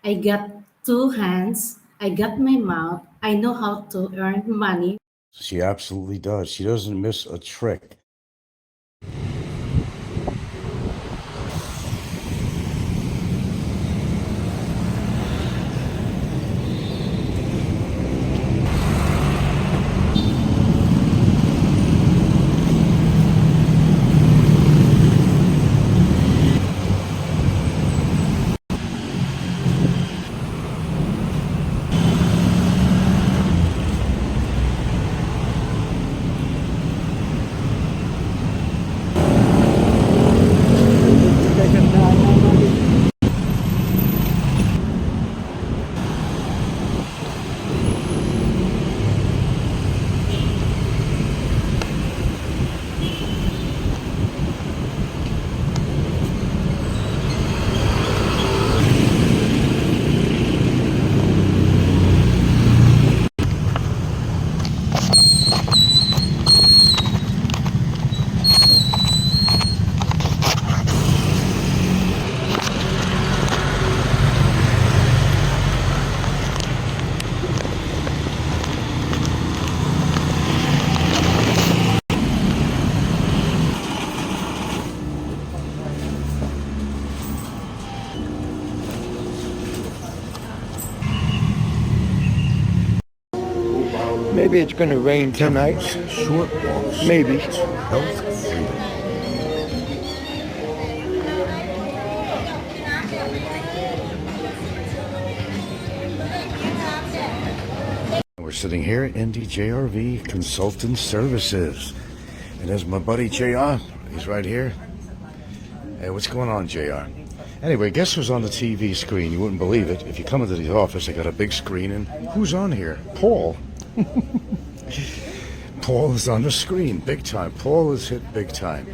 I got two hands, I got my mouth, I know how to earn money. She absolutely does. She doesn't miss a trick. Maybe it's going to rain tonight. Short walks. Maybe. Health freedom. We're sitting here in the JRV Consultant Services. And there's my buddy JR. He's right here. Hey, what's going on, JR? Anyway, guess who's on the TV screen? You wouldn't believe it. If you come into the office, they got a big screen, and who's on here? Paul. Paul is on the screen, big time. Paul is hit big time.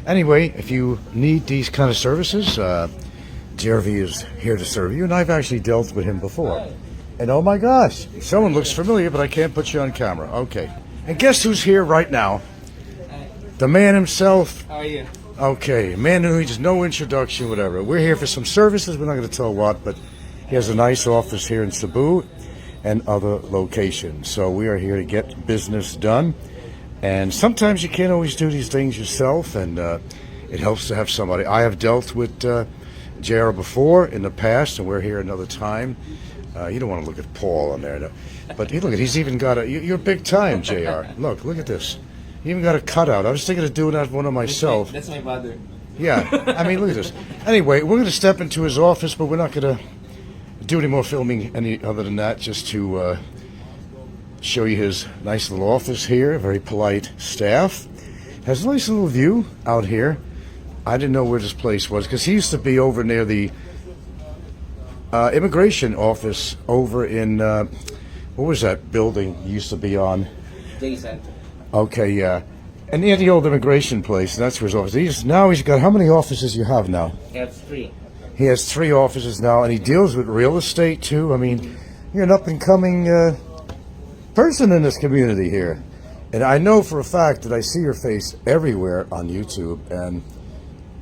Anyway, if you need these kind of services, JRV is here to serve you, and I've actually dealt with him before. And oh my gosh, someone looks familiar, but I can't put you on camera. Okay. And guess who's here right now? The man himself. How are you? Okay, a man who needs no introduction, whatever. We're here for some services. We're not going to tell what, but he has a nice office here in Cebu and other locations. So we are here to get business done. And sometimes you can't always do these things yourself, and it helps to have somebody. I have dealt with JR before in the past, and we're here another time. You don't want to look at Paul on there, no. But look at, he's even got a, you're big time, JR. Look at this. He even got a cutout. I was thinking of doing that one of myself. That's my brother. Yeah, I mean, look at this. Anyway, we're going to step into his office, but we're not going to do any more filming any other than that, just to show you his nice little office here. Very polite staff. Has a nice little view out here. I didn't know where this place was, because he used to be over near the immigration office over in, what was that building he used to be on? J Center. Okay, yeah. And near the old immigration place, and that's where his office is. Now he's got, how many offices you have now? I have 3. He has 3 offices now, and he deals with real estate too. I mean, you're an up-and-coming person in this community here. And I know for a fact that I see your face everywhere on YouTube, and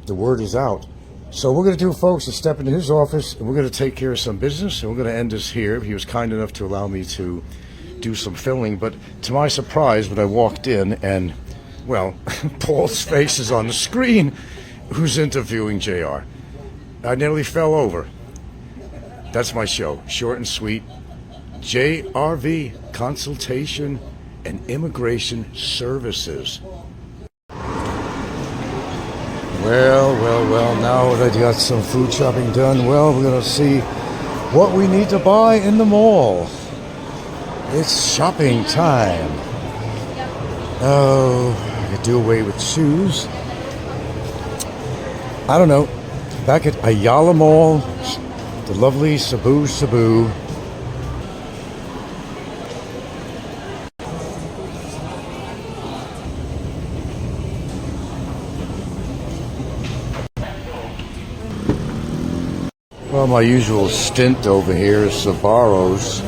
the word is out. So what we're going to do, folks, is step into his office, and we're going to take care of some business, and we're going to end this here. He was kind enough to allow me to do some filming, but to my surprise, when I walked in, and, well, Paul's face is on the screen, who's interviewing JR. I nearly fell over. That's my show, short and sweet. JRV Consultation and Immigration Services. Well, now that I got some food shopping done, well, we're going to see what we need to buy in the mall. It's shopping time. Oh, I could do away with shoes. I don't know. Back at Ayala Mall, the lovely Cebu. Well, my usual stint over here is Sbarro's.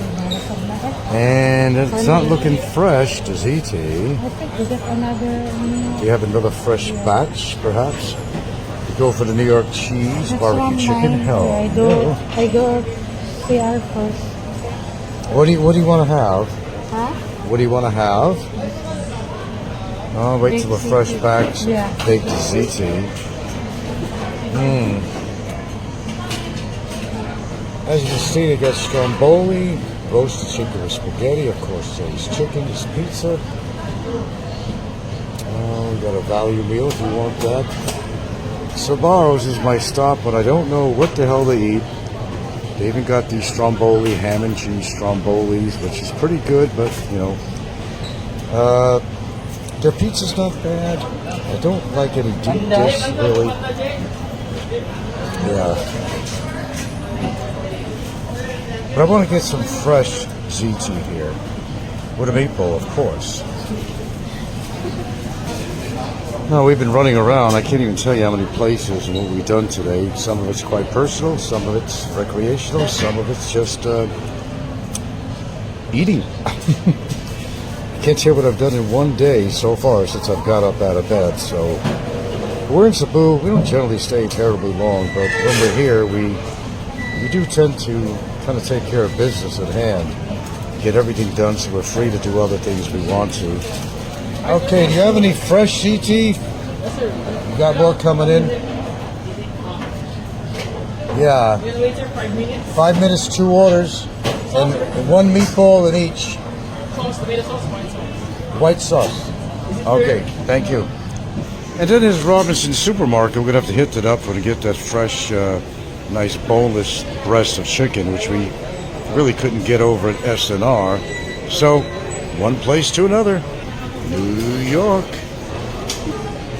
And it's not looking fresh, does he, T? I think we got another. Do you have another fresh batch, perhaps? You go for the New York cheese, That's barbecue chicken, mine. hell. I go PR first. What do you want to have? Huh? What do you want to have? Oh, wait till the Baked fresh ziti. bags. Yeah. Baked ziti. As you can see, they got stromboli, roasted chicken with spaghetti, of course, there's chicken, there's pizza. Oh, we got a value meal if you want that. Sabaro's is my stop, but I don't know what the hell they eat. They even got these stromboli, ham and cheese strombolis, which is pretty good, but, you know. Their pizza's not bad. I don't like any deep dish, really. Yeah. But I want to get some fresh ziti here. With a meatball, of course. No, we've been running around. I can't even tell you how many places and what we've done today. Some of it's quite personal, some of it's recreational, some of it's just eating. Can't tell you what I've done in one day so far since I've got up out of bed. So we're in Cebu. We don't generally stay terribly long, but when we're here, we do tend to kind of take care of business at hand, get everything done so we're free to do other things we want to. Okay, do you have any fresh CT? You got more coming in? Yeah. 5 minutes, 2 orders, and 1 meatball in each. White sauce. Okay, thank you. And then there's Robinson's Supermarket. We're gonna have to hit that up to get that fresh, nice boneless breast of chicken, which we really couldn't get over at SNR. So, one place to another. New York.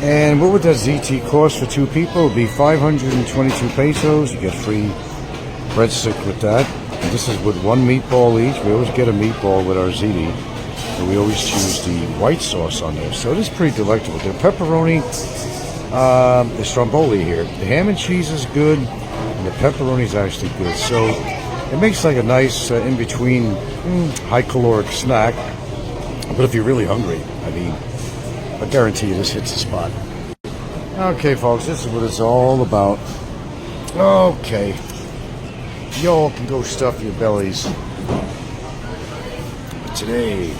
And what would that ZT cost for 2 people? It would be 522 pesos. You get free breadstick with that. And this is with 1 meatball each. We always get a meatball with our ziti. And we always choose the white sauce on there. So it is pretty delectable. The pepperoni, the stromboli here. The ham and cheese is good. And the pepperoni is actually good. So it makes like a nice in-between high-caloric snack. But if you're really hungry, I mean, I guarantee you this hits the spot. Okay, folks, this is what it's all about. Okay. Y'all can go stuff your bellies. But today,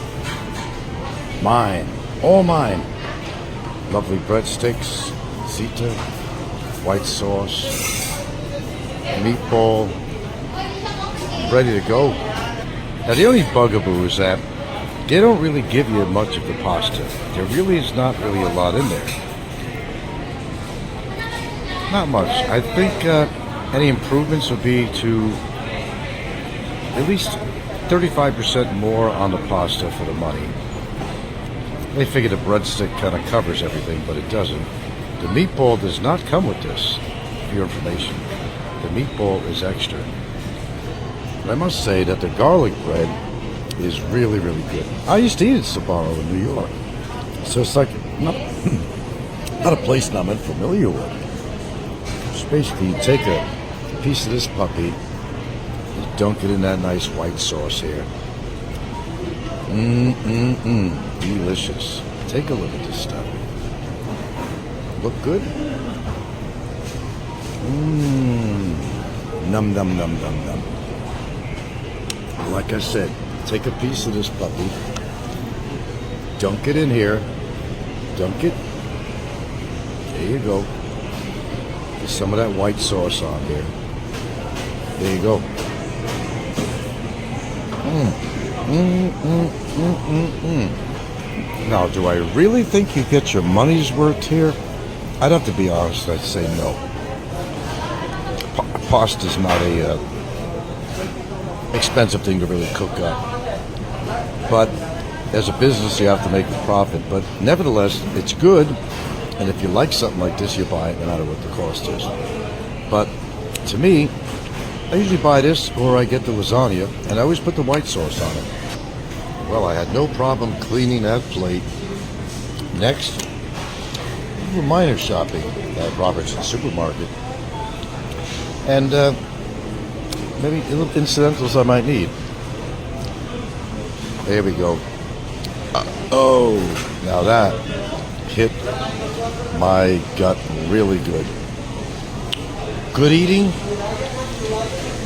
mine, all mine. Lovely breadsticks, ziti, white sauce, meatball, ready to go. Now, the only bugaboo is that they don't really give you much of the pasta. There really is not really a lot in there. Not much. I think any improvements would be to at least 35% more on the pasta for the money. They figure the breadstick kind of covers everything, but it doesn't. The meatball does not come with this, for your information. The meatball is extra. But I must say that the garlic bread is really, really good. I used to eat at Sbarro in New York. So it's like not a place that I'm unfamiliar with. Just basically you take a piece of this puppy, you dunk it in that nice white sauce here. Delicious. Take a look at this stuff. Look good? Num num num num num. Like I said, take a piece of this puppy, dunk it in here, dunk it, there you go, get some of that white sauce on here, there you go. Now, do I really think you get your money's worth here? I'd have to be honest, I'd say no. Pasta's not a expensive thing to really cook up. But as a business, you have to make a profit. But nevertheless, it's good. And if you like something like this, you buy it no matter what the cost is. But to me, I usually buy this or I get the lasagna, and I always put the white sauce on it. Well, I had no problem cleaning that plate. Next, we were minor shopping at Robertson's Supermarket. And maybe little incidentals I might need. There we go. Oh, now that hit my gut really good. Good eating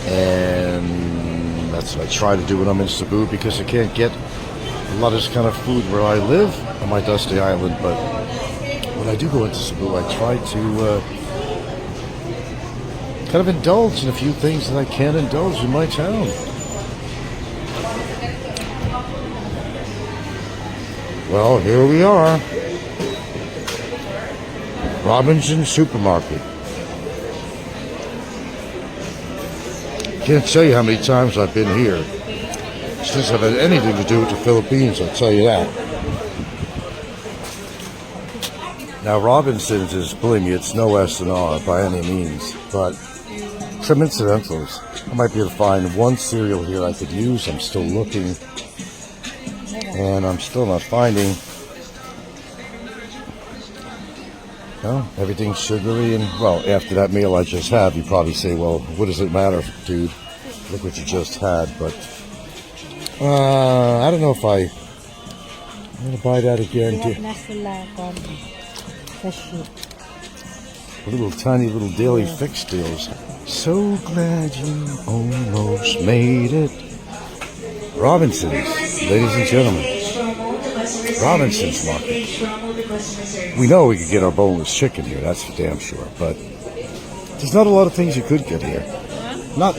and That's what I try to do when I'm in Cebu, because I can't get a lot of this kind of food where I live on my dusty island. But when I do go into Cebu, I try to kind of indulge in a few things that I can't indulge in my town. Well, here we are. Robinson Supermarket. Can't tell you how many times I've been here since I've had anything to do with the Philippines, I'll tell you that. Now, Robinson's is, believe me, it's no S&R by any means, but some incidentals. I might be able to find one cereal here I could use. I'm still looking, and I'm still not finding. Well, everything's sugary, and, well, after that meal I just had, you probably say, well, what does it matter, dude? Look what you just had. But I don't know if I'm going to buy that again. Little tiny little daily fix deals. So glad you almost made it. Robinson's, ladies and gentlemen. Robinson's Market. We know we could get our boneless chicken here, that's for damn sure, but there's not a lot of things you could get here. Not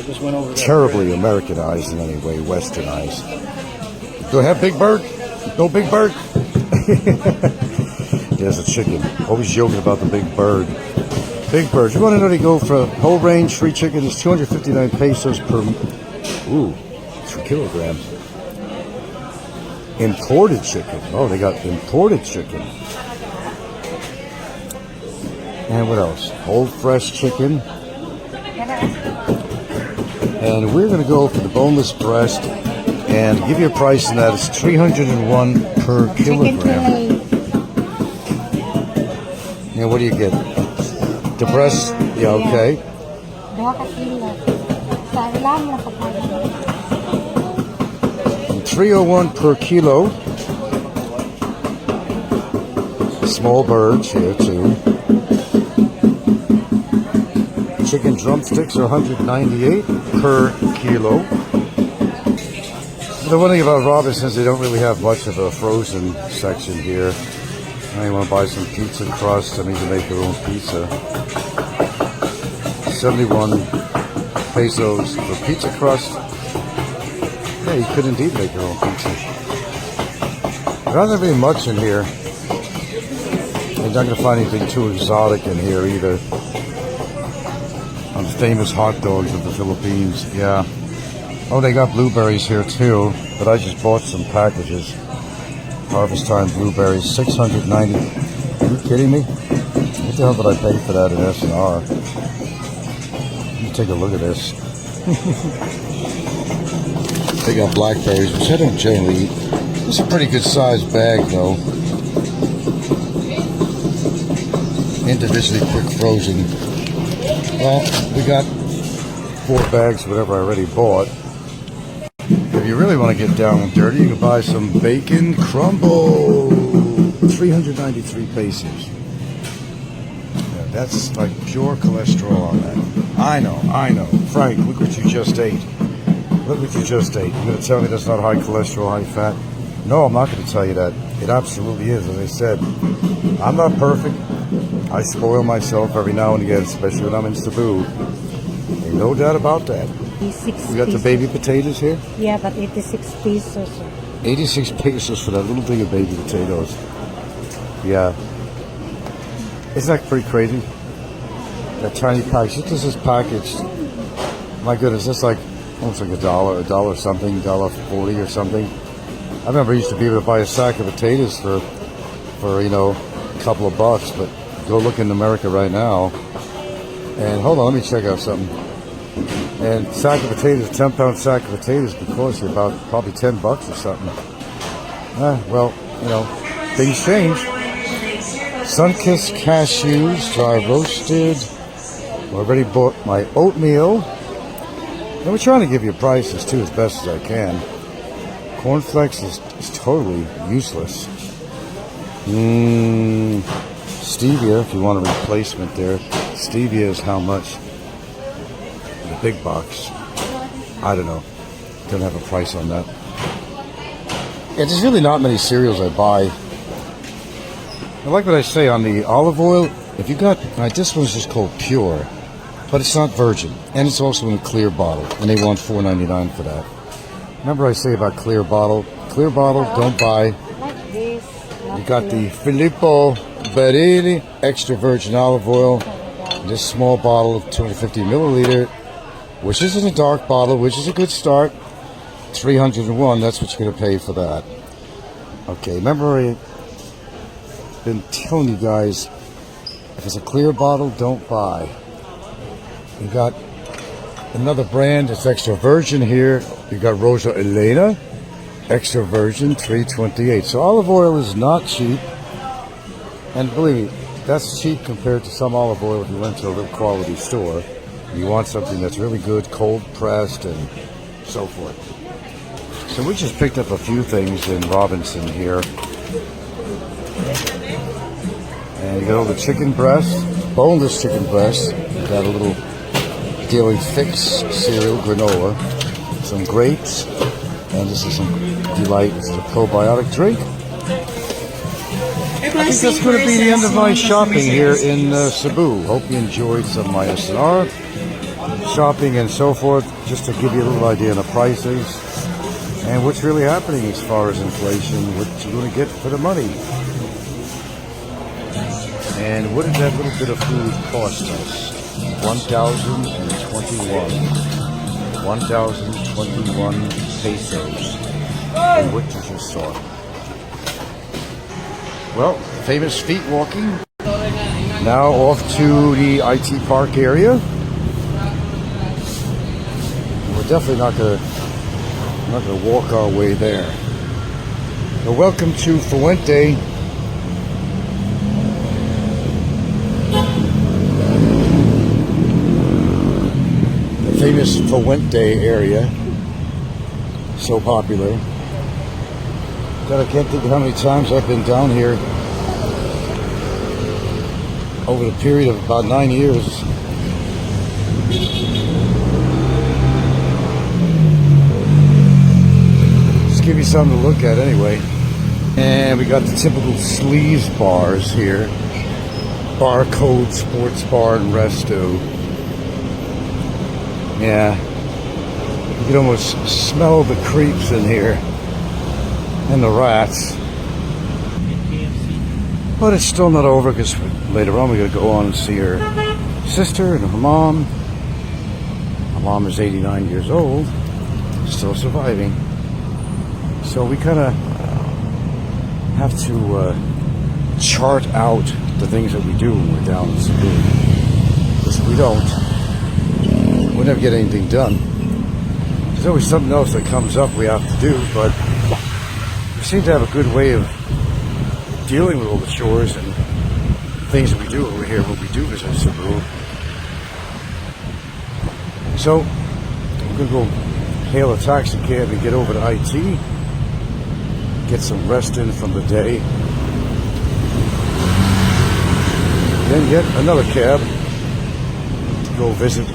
terribly Americanized in any way, westernized. Do I have Big Bird? No Big Bird? There's a chicken. Always joking about the Big Bird. Big Bird. You want to know they go for whole range free chicken is 259 pesos per... Ooh, it's per kilogram. Imported chicken. Oh, they got imported chicken. And what else? Whole fresh chicken. And we're going to go for the boneless breast and give you a price on that. It's 301 per kilogram. Now, what do you get? The breast? Yeah, okay. 301 per kilo. Small birds here too. Chicken drumsticks are 198 per kilo. The one thing about Robinson's, they don't really have much of a frozen section here. Now you want to buy some pizza crust, I need to make your own pizza. 71 pesos for pizza crust. Yeah, you could indeed make your own pizza. There isn't really much in here. You're not going to find anything too exotic in here either. On the famous hot dogs of the Philippines, yeah. Oh, they got blueberries here too, but I just bought some packages. Harvest time blueberries, 690. Are you kidding me? What the hell did I pay for that in S&R? Let me take a look at this. They got blackberries, which I don't generally eat. It's a pretty good sized bag though. Individually quick frozen. Well, we got 4 bags, whatever I already bought. If you really want to get down and dirty, you can buy some bacon crumble. 393 pesos. Yeah, that's like pure cholesterol on that. I know. Frank, look what you just ate. Look what you just ate. You're going to tell me that's not high cholesterol, high fat? No, I'm not going to tell you that. It absolutely is. As I said, I'm not perfect. I spoil myself every now and again, especially when I'm in Cebu. Ain't no doubt about that. We got the baby potatoes here? Yeah, but 86 pesos. 86 pesos for that little thing of baby potatoes. Yeah. Isn't that pretty crazy? That tiny package. This is packaged. My goodness, that's like almost like $1 something, $1.40 or something. I remember I used to be able to buy a sack of potatoes for you know, a couple of bucks, but go look in America right now. And hold on, let me check out something. And sack of potatoes, 10-pound sack of potatoes could cost you about probably $10 or something. Well, you know, things change. Sunkissed cashews, dry roasted. I already bought my oatmeal. And we're trying to give you prices too as best as I can. Cornflakes is totally useless. Stevia, if you want a replacement there. Stevia is how much? The big box. I don't know. Don't have a price on that. Yeah, there's really not many cereals I buy. I like what I say on the olive oil. If you got, this one's just called Pure, but it's not virgin, and it's also in a clear bottle, and they want $4.99 for that. Remember I say about clear bottle, don't buy. Like this. You got the Filippo Barili extra virgin olive oil, this small bottle of 250 milliliter, which is in a dark bottle, which is a good start. 301, that's what you're going to pay for that. Okay, remember I've been telling you guys, if it's a clear bottle, don't buy. You got another brand that's extra virgin here. You got Rosa Elena, extra virgin, 328. So olive oil is not cheap. And believe me, that's cheap compared to some olive oil if you went to a little quality store. You want something that's really good, cold pressed and so forth. So we just picked up a few things in Robinson here. And you got all the chicken breasts, boneless chicken breasts. You got a little Daily Fix cereal, granola, some grapes, and this is some Delight. This is a probiotic drink. I think that's going to be the end of my shopping here in Cebu. Hope you enjoyed some of my SNR shopping and so forth, just to give you a little idea on the prices and what's really happening as far as inflation, what you're going to get for the money. And what did that little bit of food cost us? 1,021. 1,021 pesos. And what you just saw. Well, famous feet walking. Now off to the IT Park area. We're definitely not gonna walk our way there. Well, welcome to Fuente. The famous Fuente area. So popular. God, I can't think of how many times I've been down here over the period of about 9 years. Just give you something to look at anyway. And we got the typical sleaze bars here. Barcode Sports Bar and Resto. Yeah. You can almost smell the creeps in here. And the rats. But it's still not over because later on we're going to go on and see her sister and her mom. Her mom is 89 years old, still surviving. So we kind of have to chart out the things that we do when we're down in Cebu. Because if we don't, we'll never get anything done. There's always something else that comes up we have to do, but we seem to have a good way of dealing with all the chores and things that we do over here when we do visit Cebu. So, I'm going to go hail a taxi cab and get over to IT, get some rest in from the day, then get another cab to go visit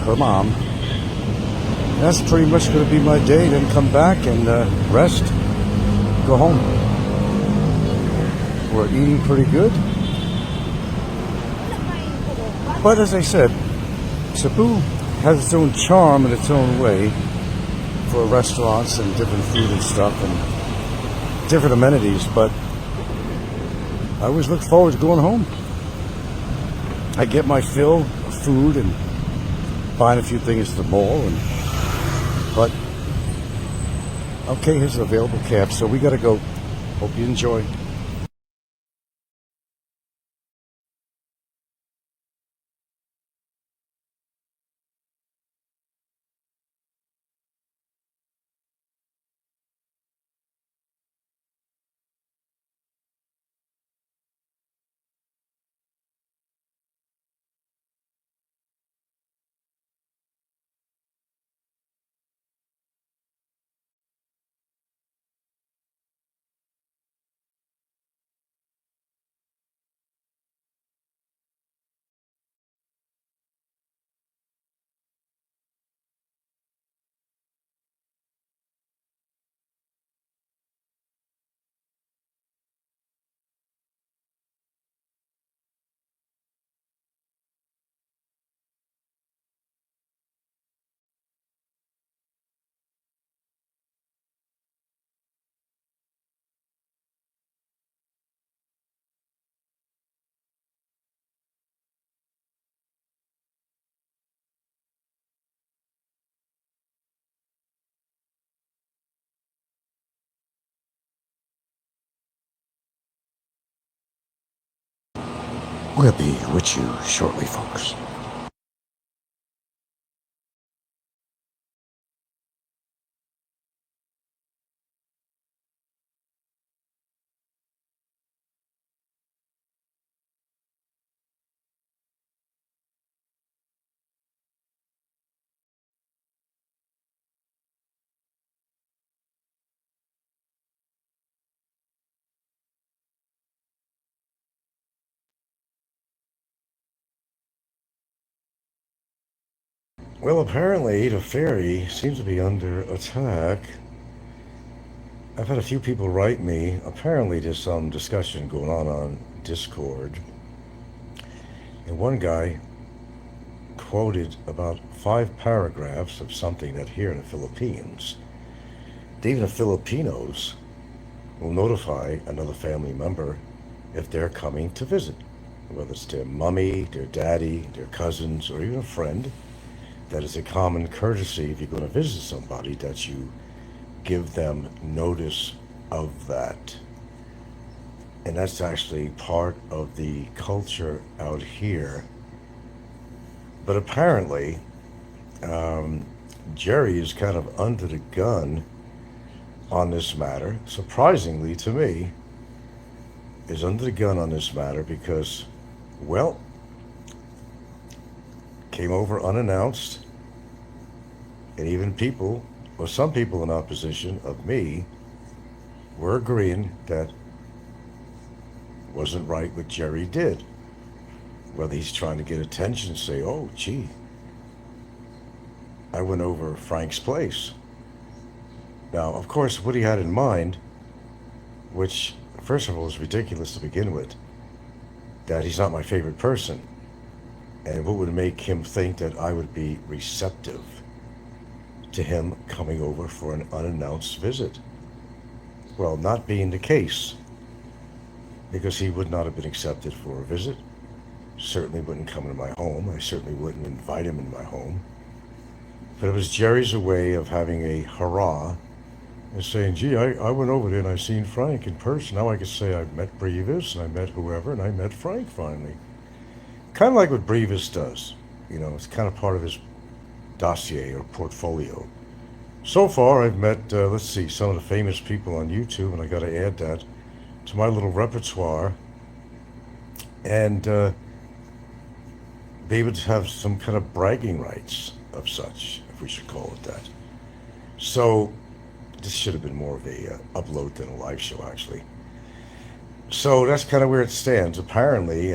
her mom. That's pretty much going to be my day, then come back and rest, go home. We're eating pretty good. But as I said, Cebu has its own charm in its own way for restaurants and different food and stuff and different amenities, but I always look forward to going home. I get my fill of food and buying a few things at the mall, but okay, here's an available cab, so we gotta go. Hope you enjoy. We'll be with you shortly, folks. Well, apparently the ferry seems to be under attack. I've had a few people write me. Apparently there's some discussion going on Discord. And one guy quoted about 5 paragraphs of something that here in the Philippines, even the Filipinos will notify another family member if they're coming to visit, whether it's their mummy, their daddy, their cousins, or even a friend. That is a common courtesy if you're going to visit somebody, that you give them notice of that. And that's actually part of the culture out here. But apparently, Geri is kind of under the gun on this matter. Surprisingly to me, is under the gun on this matter because, well, came over unannounced, and even people, or some people in opposition of me, were agreeing that wasn't right what Geri did. Whether he's trying to get attention, say, oh, gee, I went over Frank's place. Now, of course, what he had in mind, which, first of all, is ridiculous to begin with, that he's not my favorite person. And what would make him think that I would be receptive to him coming over for an unannounced visit? Well, not being the case, because he would not have been accepted for a visit. Certainly wouldn't come into my home. I certainly wouldn't invite him in my home. But it was Geri's way of having a hurrah and saying, gee, I went over there and I seen Frank in person. Now I could say I met Brevis and I met whoever and I met Frank finally. Kind of like what Brevis does. You know, it's kind of part of his dossier or portfolio. So far I've met, let's see, some of the famous people on YouTube, and I got to add that to my little repertoire. And be able to have some kind of bragging rights of such, if we should call it that. So this should have been more of a upload than a live show, actually. So that's kind of where it stands. Apparently,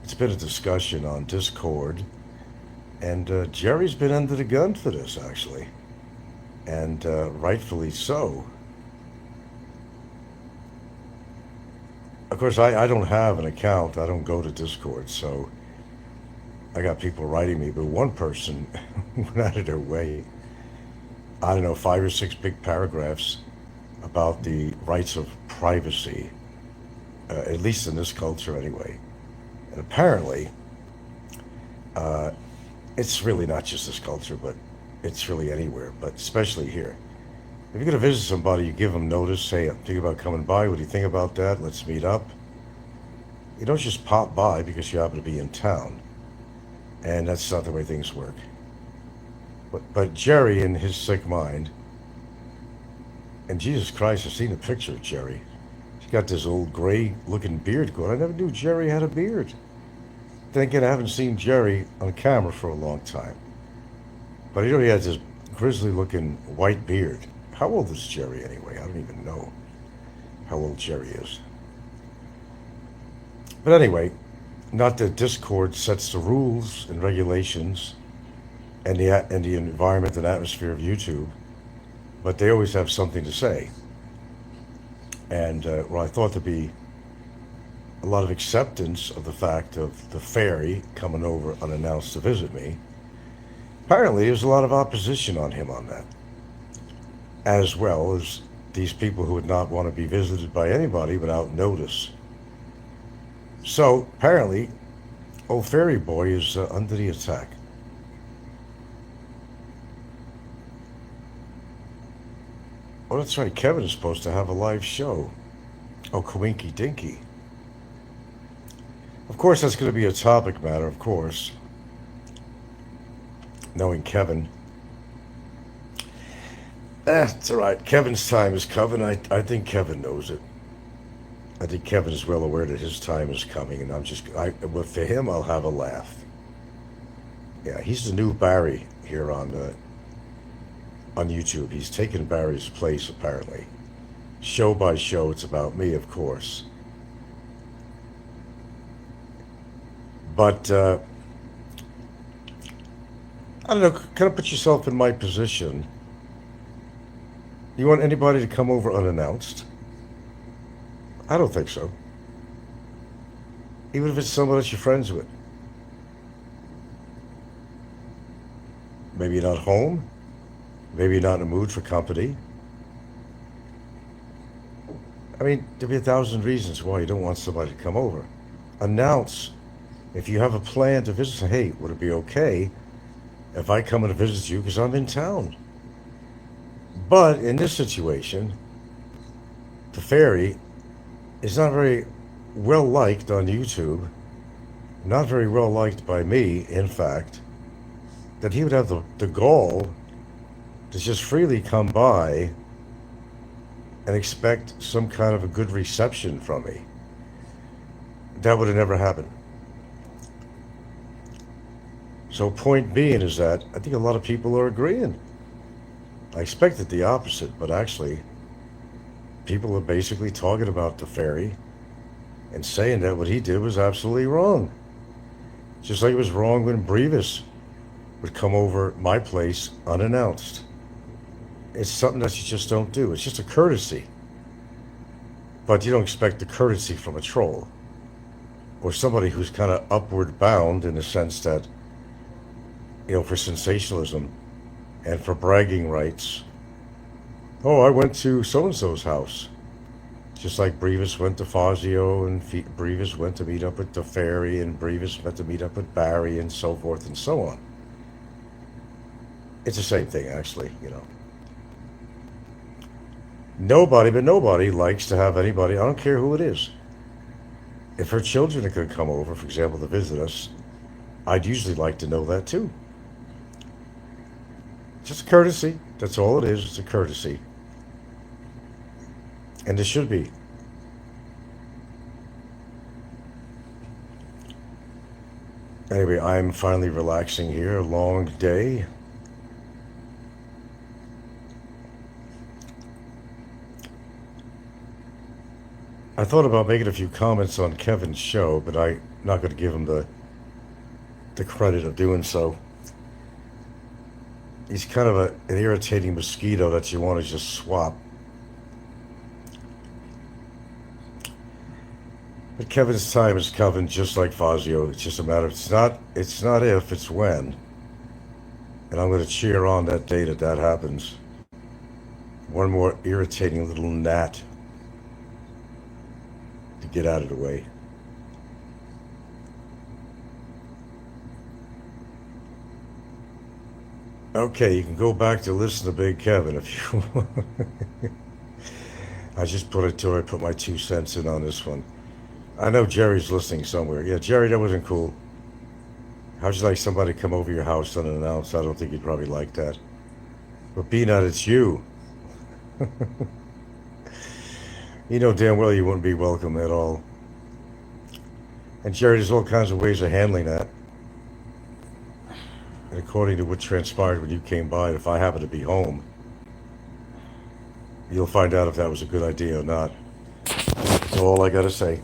it's been a discussion on Discord, and Geri's been under the gun for this, actually, and rightfully so. Of course, I don't have an account. I don't go to Discord, so I got people writing me, but one person went out of their way, I don't know, 5 or 6 big paragraphs about the rights of privacy, at least in this culture anyway. And apparently, it's really not just this culture, but it's really anywhere, but especially here. If you're going to visit somebody, you give them notice, say, I'm thinking about coming by, what do you think about that? Let's meet up. You don't just pop by because you happen to be in town. And that's not the way things work. But Geri, in his sick mind, and Jesus Christ, I've seen a picture of Geri. He's got this old gray-looking beard going. I never knew Geri had a beard. Then again, I haven't seen Geri on camera for a long time. But he has this grizzly-looking white beard. How old is Geri anyway? I don't even know how old Geri is. But anyway, not that Discord sets the rules and regulations and the environment and atmosphere of YouTube, but they always have something to say. And well, I thought there'd be a lot of acceptance of the fact of the ferry coming over unannounced to visit me. Apparently, there's a lot of opposition on him on that, as well as these people who would not want to be visited by anybody without notice. So apparently, old ferry boy is under the attack. Oh, that's right. Kevin is supposed to have a live show. Oh, Coinky Dinky. Of course, that's going to be a topic matter, of course. Knowing Kevin. It's all right. Kevin's time is coming. I think Kevin knows it. I think Kevin is well aware that his time is coming, and well, for him, I'll have a laugh. Yeah, he's the new Barry here on YouTube. He's taken Barry's place, apparently. Show by show, it's about me, of course. But, I don't know, kind of put yourself in my position. You want anybody to come over unannounced? I don't think so. Even if it's someone that you're friends with. Maybe you're not home. Maybe you're not in the mood for company. I mean, there'll be 1,000 reasons why you don't want somebody to come over. Announce. If you have a plan to visit, say, hey, would it be okay if I come and visit you because I'm in town? But in this situation, the fairy is not very well liked on YouTube, not very well liked by me, in fact, that he would have the gall to just freely come by and expect some kind of a good reception from me. That would have never happened. So point being is that I think a lot of people are agreeing. I expected the opposite, but actually people are basically talking about the fairy and saying that what he did was absolutely wrong. Just like it was wrong when Brevis would come over my place unannounced. It's something that you just don't do. It's just a courtesy. But you don't expect the courtesy from a troll or somebody who's kind of upward bound in the sense that, for sensationalism and for bragging rights. Oh, I went to so-and-so's house. Just like Brevis went to Fazio, and Brevis went to meet up with the fairy, and Brevis went to meet up with Barry, and so forth and so on. It's the same thing, actually, Nobody likes to have anybody, I don't care who it is. If her children are going to come over, for example, to visit us, I'd usually like to know that too. Just a courtesy. That's all it is. It's a courtesy. And it should be. Anyway, I'm finally relaxing here. A long day. I thought about making a few comments on Kevin's show, but I'm not going to give him the credit of doing so. He's kind of an irritating mosquito that you want to just swap. But Kevin's time is coming, just like Fazio. It's just a matter of, it's not if, it's when. And I'm going to cheer on that day that happens. One more irritating little gnat to get out of the way. Okay, you can go back to listen to Big Kevin if you want. I just put my 2 cents in on this one. I know Geri's listening somewhere. Yeah, Geri, that wasn't cool. How'd you like somebody to come over your house unannounced? I don't think you'd probably like that. But being that it's you, you know damn well you wouldn't be welcome at all. And Geri, there's all kinds of ways of handling that. And according to what transpired when you came by, if I happen to be home, you'll find out if that was a good idea or not. That's all I gotta say.